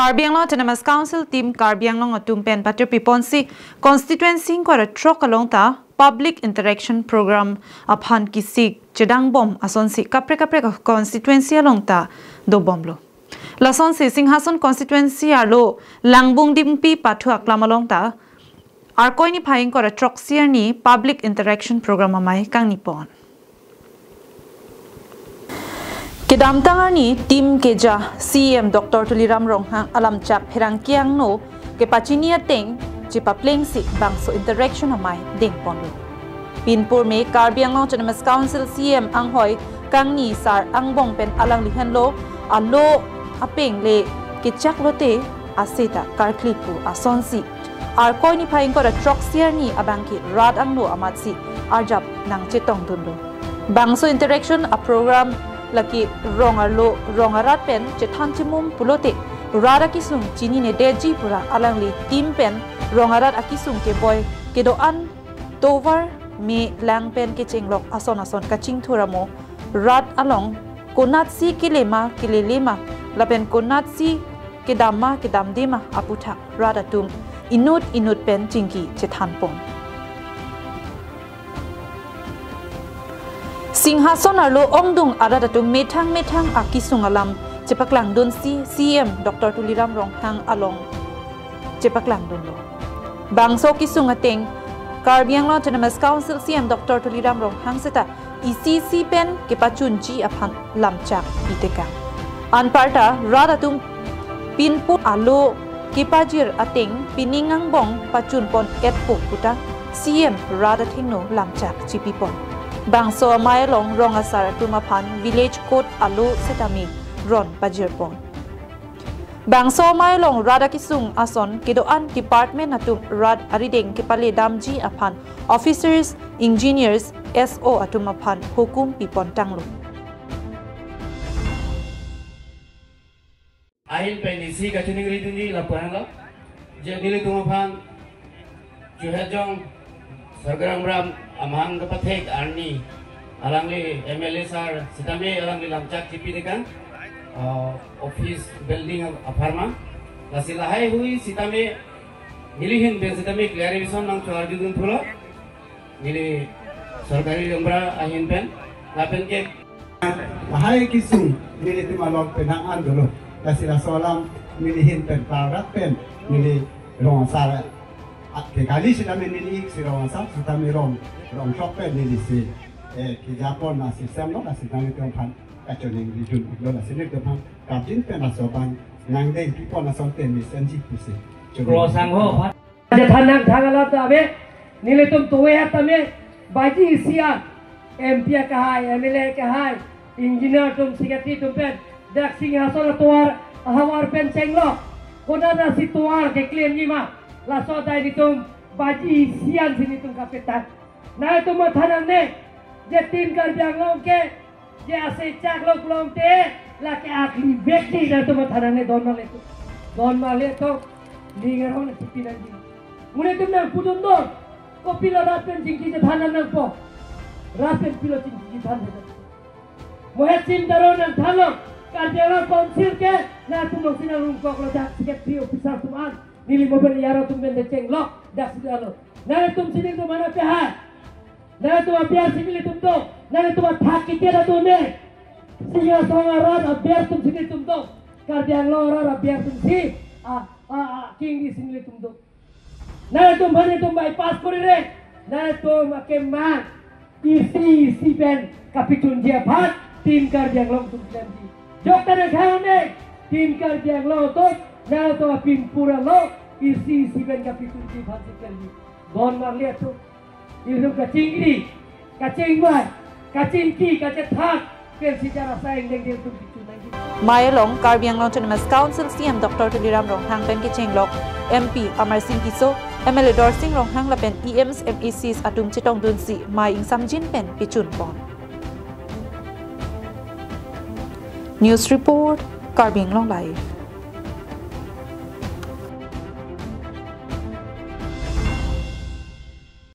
Karbi Anglong Autonomous Council team Karbi Anglong atumpen Patri Piponsi constituency ko trok along ta public interaction program aphan kisik chedang bom asonsi kapre constituency along ta do bomlo lason se Singhason constituency alo langbung dimpi pathu aklam along ta arkoi ni phaing ko trok siar ni public interaction program amai kang nipon Kedam tangani tim keja CM Dr. Tuliram Ronghang alam chak herang kiang no ke pachinia teng chipa pling si bangso interaction amai ding ponlo Pinpur me Karbi Anglong Autonomous Council CM anghoi kangni sar angbong pen alang lihan lo alo apeng le ke chak lote aseta karklipu asonsi arkoi ni phaing ko trok siar ni abangki rad anglo amatsi arjap nang chetong dunlo bangso interaction a program laki rongarat pen chethan chimum pulote rara kisung chini ne deji pura alangli team pen rongarat akisung ke boy ke do an tovar me lang pen ke chenglok ason kaching thuramo rat along konat si kilema lapen konat si kedama kedamdema aputhak radatum inut pen chingki chethan pon Singhason arlo ongdung aradatung methang akisung alam chepaklang dun si CM Dr. Tuliram Ronghang along chepaklang dun lo bangso kisung ateng Karbi Anglong Autonomous Council CM Dr. Tuliram Ronghang seta ECC pen kepachunji aphan lamchak iteka anparta radatung pinpu alo kepajir ateng piningang bong pachun pon etpo puta CM radathingno lamchak chipipon Bangso amay long rong asar tumapan village code alu setami ron pajirpon. Bangso amay long rada kisung ason kidoan department atum rad arideng kipali damji apan officers engineers SO atumapan hukum pipon tanglo. Ahil penisi kacuning riduni lapuan lo. Jadi tumapan juhajong Sargarang ram amang kapathek arni alangli MLA sar sitame alangli lamchak chipi dekan office building aparma lasilahai hui sitame nilihin ben sitame clarification nang charge dun thulo nili sarkari gambra ahin pen lapen ke lahai kisung nili timalok penangan dulu lasila solam nilihin pen parat pen nili rong sar ke kali sitame nili sirong asam sitame rong shop pe nili si ke Japon na sistem lo na sitame tempan kacuning rijun lo na sinik tempan kapin pe na soban nang deng people na sonten mi senji pusi Pro sang ho je thanang thangala tabe nili tum towe hatame baji sia MP ka hai MLA ka hai engineer tum sikati tum pen dak Singhason tuar hawar pen chenglo koda na situar ke claim ni ma la so dai ditum baji sian sini tum kapitan na tum thanang ne je tin Karbi Anglong ke je ase chak lok lom te la ke akli bekti na tum thanang ne don male to lingar hon chipi nang ji mune tum nang pudun do ko pila rapen jingki je thanang nang po rapen pilo jingki than mohe sim daro nang thanok Karbi Anglong council ke na tum sinang rum ko lo jak secretary officer tum an nili mobil yaro tum ben ceng lok dak sidalo nare tum sini tum mana pe ha nare tum abiar sini tum do nare tum thak ki tera tum ne singa songa rat abiar tum sini tum do Karbi Anglong rat abiar tum si king di sini tum do nare tum bhane tum bypass kori re nare tum ake man isi pen kapitun dia bhat tim Karbi Anglong tum janji dokter khane tim Karbi Anglong to nare tum pin pura lo isi ben kapitun di bhat kelli don mar le to ilu kacing bai kacingki kacetak pen secara saing deng dia tum picu nang Mayalong Karbi Anglong Autonomous Council CM Dr. Tuliram Ronghang pen kechenglok MP Amar Singh Kiso MLA Dor Singh Ronghang lapen EMs MECs atum chitong dunsi mai ing samjin pen pichun pon News report Karbi Anglong Live